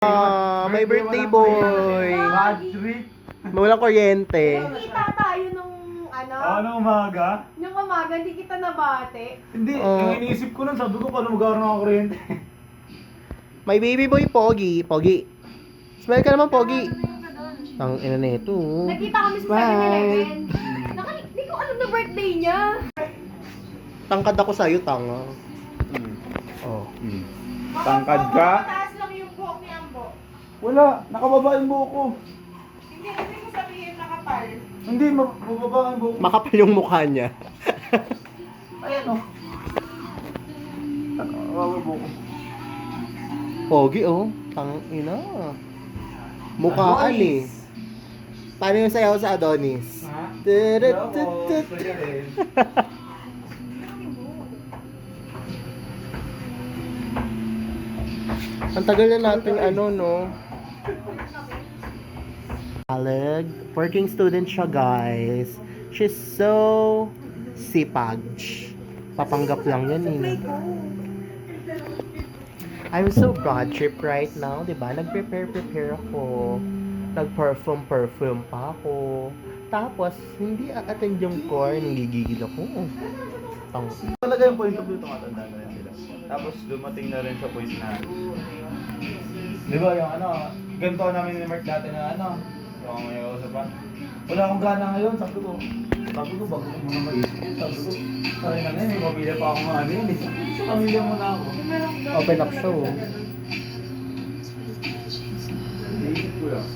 May birthday boy. Walang kuryente. Kita tayo nung Ano umaga? nung umaga, hindi kita nabate. Hindi, Oo. yung iniisip ko nun, sabi ko paano magkaroon ng kuryente. May baby boy, Pogi. Pogi. Smile ka naman, Pogi. Ang ina na ito. Nakita kami sa 7-Eleven. Hindi ko alam na birthday niya. Tangkad ako sa'yo, tanga. Oh. Tangkad ka? Mataas lang yung buhok ni Ambo. Wala, nakababa yung buhok ko. Hindi ko sabihin nakapal. Hindi, mababa yung buhok ko. Makapal yung mukha niya. Ayan o. Nakababa yung buhok ko. Pogi, oh. Tang ina. Mukhaan eh. Paano yung sayaw sa Adonis? Ha? Tut-tut-tut. Ang tagal na natin no? Aleg, working student siya, guys. She's so sipag. Papanggap lang yan eh. I'm so broad trip right now, di ba? Nag-prepare ako. Nag-perfume pa ako. Tapos, hindi a-attend yung core, nanggigigil ako. Talaga yung point of view, tumatanda na rin sila. Tapos dumating na rin sa point na, di ba yung ganito namin ni Mark dati na yung may usapan. Wala akong gana ngayon, sabi ko, bago ko muna mag-isip. Sabi ko, sabi na ngayon, may pamilya pa akong mga yun. Sa pamilya muna ako. Open up show. Naisip ko lang.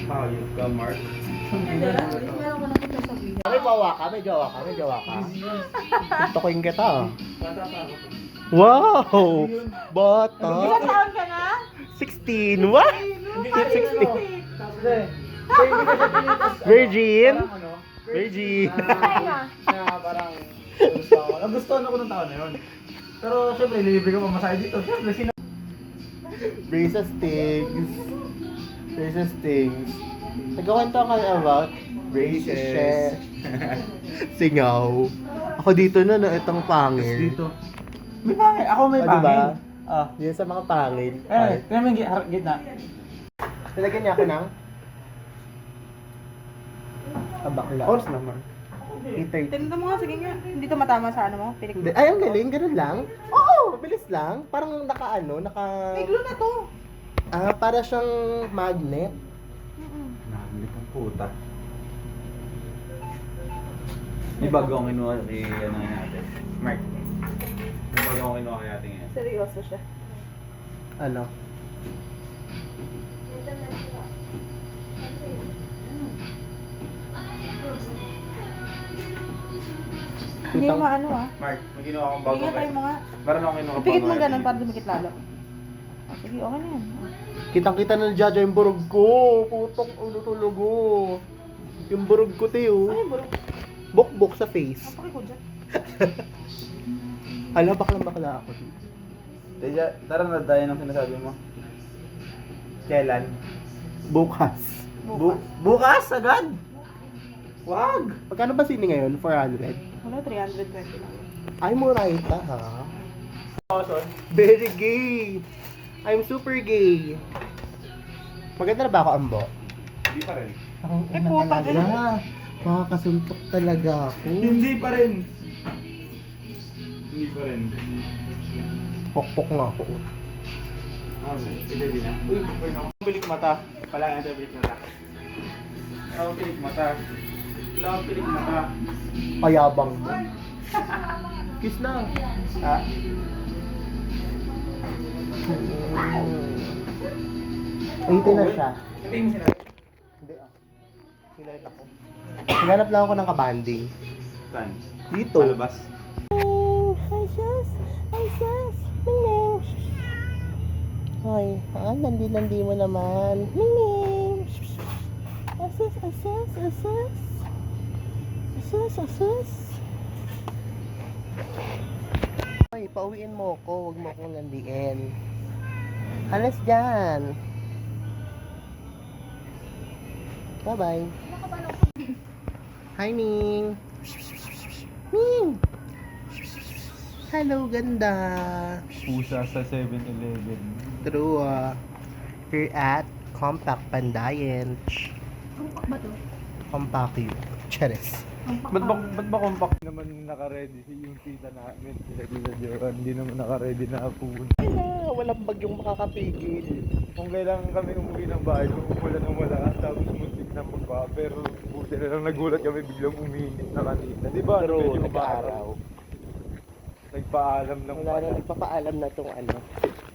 Hayop ka, Mark. May jowa ka, may jowa ka. Tutukin kita. Wow! Bata! Ilang taon ka na? 16! What? 16! Virgin? Virgin! Na parang nagustuhan ako ng taon na yun. Pero syempre, nilibre ko pamasahe dito. Syempre, Braces things. Braces things. Nagkawento ka about Braces. Singaw. Ako dito na itong pangil. Dito. May pangil. Ako may O, diba? pangil. Ah. Yan sa mga pangil. Kaya may gitna. Nilagyan niya ako ng kabakla. Oras naman. 8:30. Tinito mo nga, sige nga. Hindi to matama sa ano mo? Pilik Hindi. Ay, ang galing. Ganun lang. Oo! Mabilis lang. Parang naka. May glue na to. Para siyang magnet. Nahaglit ang puta. May bago akong kinuha kay natin. Mark. May bago akong kinuha kay ating yan. Seryoso siya. Ano? Hindi mo maano Mark, may kinuha akong bago Sige, try mo nga. Meron akong kinuha Ipikit mo bago ganun kay- para dumikit lalo. Sige, okay na yan. Kitang-kita na ni Jaja yung burog ko. Putok, ulo tulugo. Yung burog ko, Teo. Ano yung bro? Bok-bok sa face. Kapaki ko dyan. Hala, bakla ako. Tara na tayo ng sinasabi mo. Kailan? Bukas. Bukas agad? Wag! Magkano ba sini ngayon? 400? Wala, 320 lang. Ay, muraita ha. Very gay. I'm super gay. Maganda na ba ako, Ambo? Hindi pa rin. Ang Eh, ina puta ka talaga. Makakasuntok talaga ako. Hindi pa rin. Hindi pa rin. Pokpok nga ako. Hindi na. Uy, pilik mata. Pala nga pilik mata. Pilik mata. Pilik mata. Payabang mo. Kiss na. Ha? 80 na siya. Hindi mo sinabi. Hindi Hinayot ako. Hinanap lang ako ng kabanding. Saan? Dito. Palabas. Hoy, landi-landi mo naman. Mingning! Asus. Hoy, pauwiin mo ako. Huwag mo akong landiin. Alas dyan. Bye-bye. Hi, Ming. Ming! Hello, ganda. Pusa sa 7-Eleven. True, We're at Compact Pandayen. Kumpak ba to? Compact yun. Charis. Kumpak Ba't ba compact naman naka-ready yung tita namin? Sila Tita Joan, hindi naman naka-ready na pupunta. Wala, walang bagyong makakapigil. Kung kailangan kami umuwi ng bahay, kung umulan ng wala, tapos muntik na magba, pero buti na lang nagulat kami biglang uminit na kanina. Di ba? Pero Medyo nag-aaraw. Nagpaalam lang Wala na nagpapaalam na tong ano.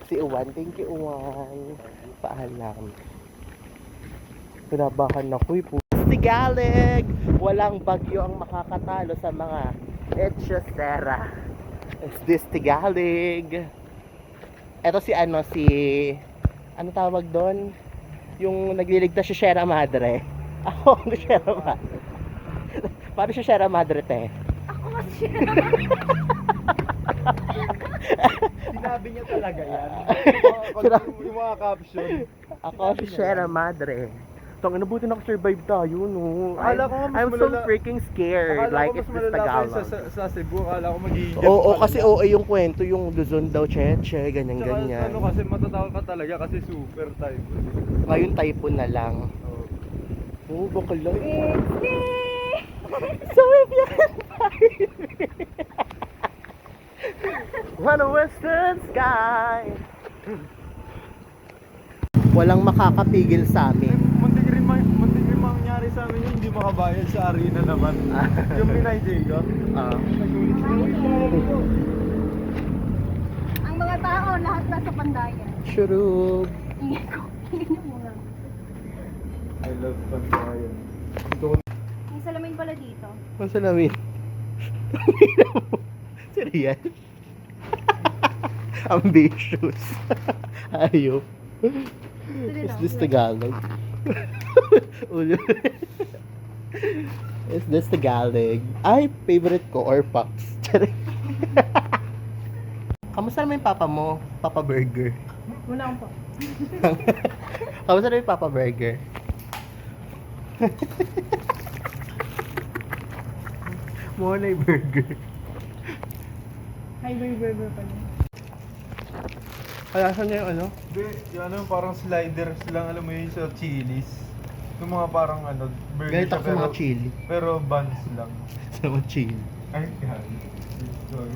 Si Uwan. Thank you, Uwan. Paalam. Pinabakan na ko eh. Tigalig! Walang bagyo ang makakatalo sa mga Echosera. Is this Tigalig? Eto si ano, ano tawag doon? Yung nagliligtas si Sierra Madre. Ako ang Sierra Madre. Paano si Sierra Madre, te? Ako kasi Sinabi niya talaga yan. Yung mga caption. Ako si Sierra Madre. Tang ina, buti naka-survive tayo, no? Akala ko nga mas I'm so malala- freaking scared. Akala Like, ko it's mas this malala pa yun Tagalog. sa Cebu. Akala ko magiging Oo, pala kasi yan. oo yung kwento, yung Luzon daw, cheche, Tsaka ganyan-ganyan. ano kasi matatawa ka talaga kasi super type. Ngayon typhoon na lang. Oh. Oo, bakala. It's me! So if you can find me on a western sky, walang makakapigil sa amin. Muntik rin mangyari sa amin yung hindi makabayad sa arena naman. Yung minayday ko. Nagulit sila. Ang mga tao, lahat nasa Pandayan. Shurub. Ingay ko. Ingay mo lang. I love Pandayan. May salamin pala dito. Ang salamin. Serious? Ambitious. Ayop. Is this Tagalog? Ulo. Is this Tagalog? Ay, favorite ko, Orpax. Kamusta naman yung papa mo? Papa Burger. Wala akong pa. Kamusta naman yung Papa Burger? Muna yung burger. Hi, burger pa niya. Kaya saan niya yung ano? Hindi, yung ano parang sliders lang alam mo yun sa Chili's. Yung mga parang ano, burger Ganito siya, ako sa mga chili. pero buns lang. Sa mga chili. Ay, kaya. Sorry.